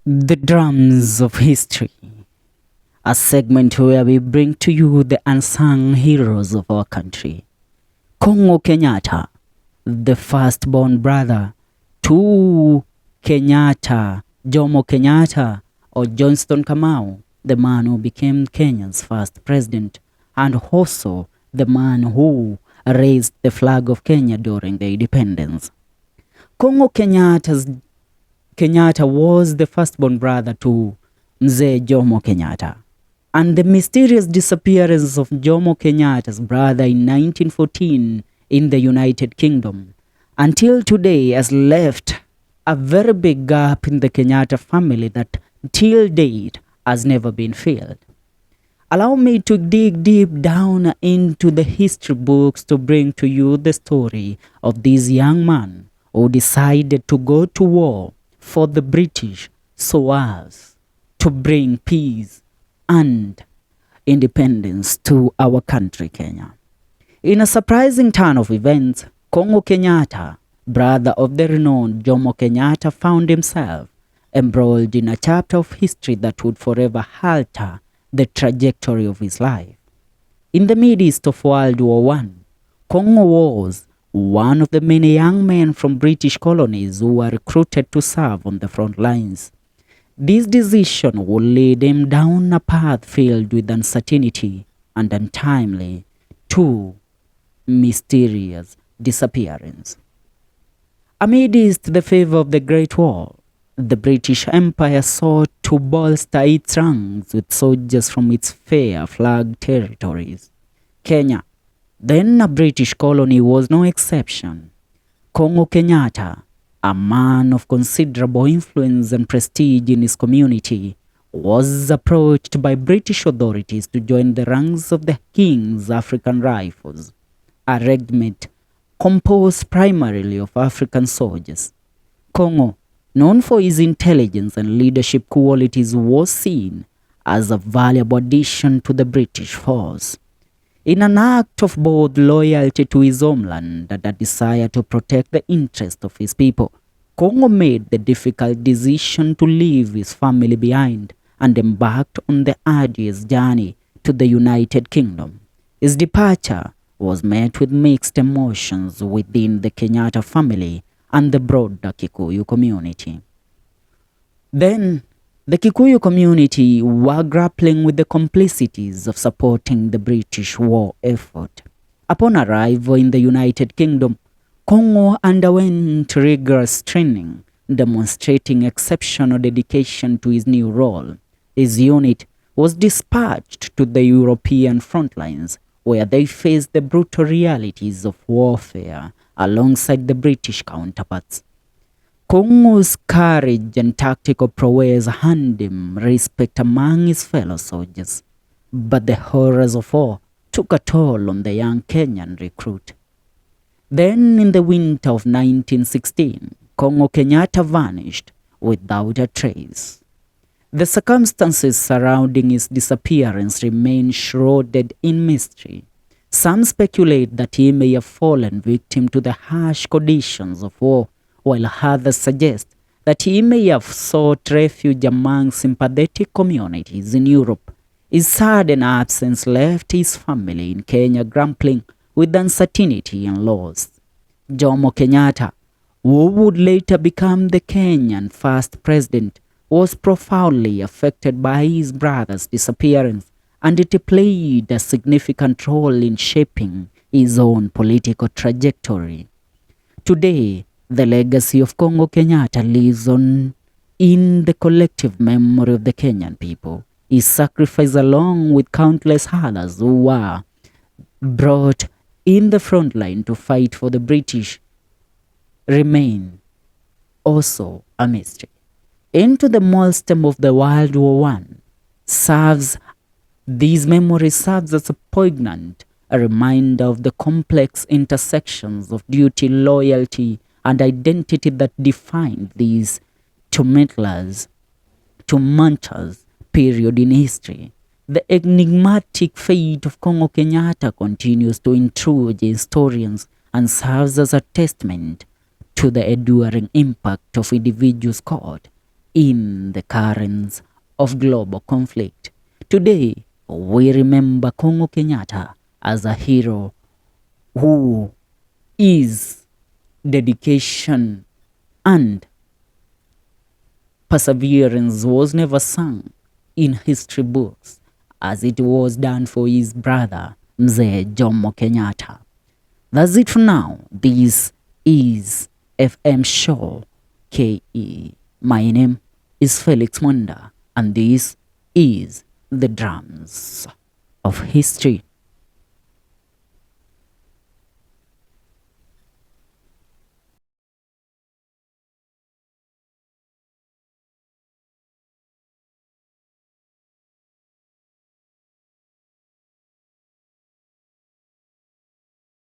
The Drums of History, a segment where we bring to you the unsung heroes of our country. KUNGU Kenyatta, the firstborn brother to Kenyatta, Jomo Kenyatta, or Johnston Kamau, the man who became Kenya's first president, and also the man who raised the flag of Kenya during the independence. KUNGU Kenyatta was the firstborn brother to MZEE Jomo Kenyatta, and the mysterious disappearance of Jomo Kenyatta's brother in 1914 in the United Kingdom until today has left a very big gap in the Kenyatta family that till date has never been filled. Allow me to dig deep down into the history books to bring to you the story of this young man who decided to go to war for the British so as to bring peace and independence to our country, Kenya. In a surprising turn of events, KUNGU Kenyatta, brother of the renowned Jomo Kenyatta, found himself embroiled in a chapter of history that would forever alter the trajectory of his life. In the midst of World War I, KUNGU was one of the many young men from British colonies who were recruited to serve on the front lines. This decision would lead him down a path filled with uncertainty and untimely to mysterious disappearance. Amidst the favor of the Great War, the British Empire sought to bolster its ranks with soldiers from its fair flag territories. Kenya, then a British colony, was no exception. KUNGU Kenyatta, a man of considerable influence and prestige in his community, was approached by British authorities to join the ranks of the King's African Rifles, a regiment composed primarily of African soldiers. KUNGU, known for his intelligence and leadership qualities, was seen as a valuable addition to the British force. In an act of both loyalty to his homeland and a desire to protect the interests of his people, KUNGU made the difficult decision to leave his family behind and embarked on the arduous journey to the United Kingdom. His departure was met with mixed emotions within the Kenyatta family and the broader Kikuyu community. Then, the Kikuyu community were grappling with the complexities of supporting the British war effort. Upon arrival in the United Kingdom, KUNGU underwent rigorous training, demonstrating exceptional dedication to his new role. His unit was dispatched to the European front lines, where they faced the brutal realities of warfare alongside the British counterparts. KUNGU's courage and tactical prowess earned him respect among his fellow soldiers, but the horrors of war took a toll on the young Kenyan recruit. Then, in the winter of 1916, KUNGU Kenyatta vanished without a trace. The circumstances surrounding his disappearance remain shrouded in mystery. Some speculate that he may have fallen victim to the harsh conditions of war, while others suggest that he may have sought refuge among sympathetic communities in Europe. His sudden absence left his family in Kenya grappling with uncertainty and loss. Jomo Kenyatta, who would later become the Kenyan first president, was profoundly affected by his brother's disappearance, and it played a significant role in shaping his own political trajectory. Today, the legacy of KUNGU Kenyatta lives on in the collective memory of the Kenyan people. His sacrifice, along with countless others who were brought in the front line to fight for the British, remain also a mystery. Into the maelstrom of the World War I these memories serves as a poignant reminder of the complex intersections of duty, loyalty, and identity that defined these tumultuous period in history. The enigmatic fate of KUNGU Kenyatta continues to intrigue historians and serves as a testament to the enduring impact of individuals caught in the currents of global conflict. Today, we remember KUNGU Kenyatta as a hero who is dedication and perseverance was never sung in history books as it was done for his brother, MZEE Jomo Kenyatta. That's it for now. This is FM Show KE. My name is Felix Mwanda, and this is the drums of history.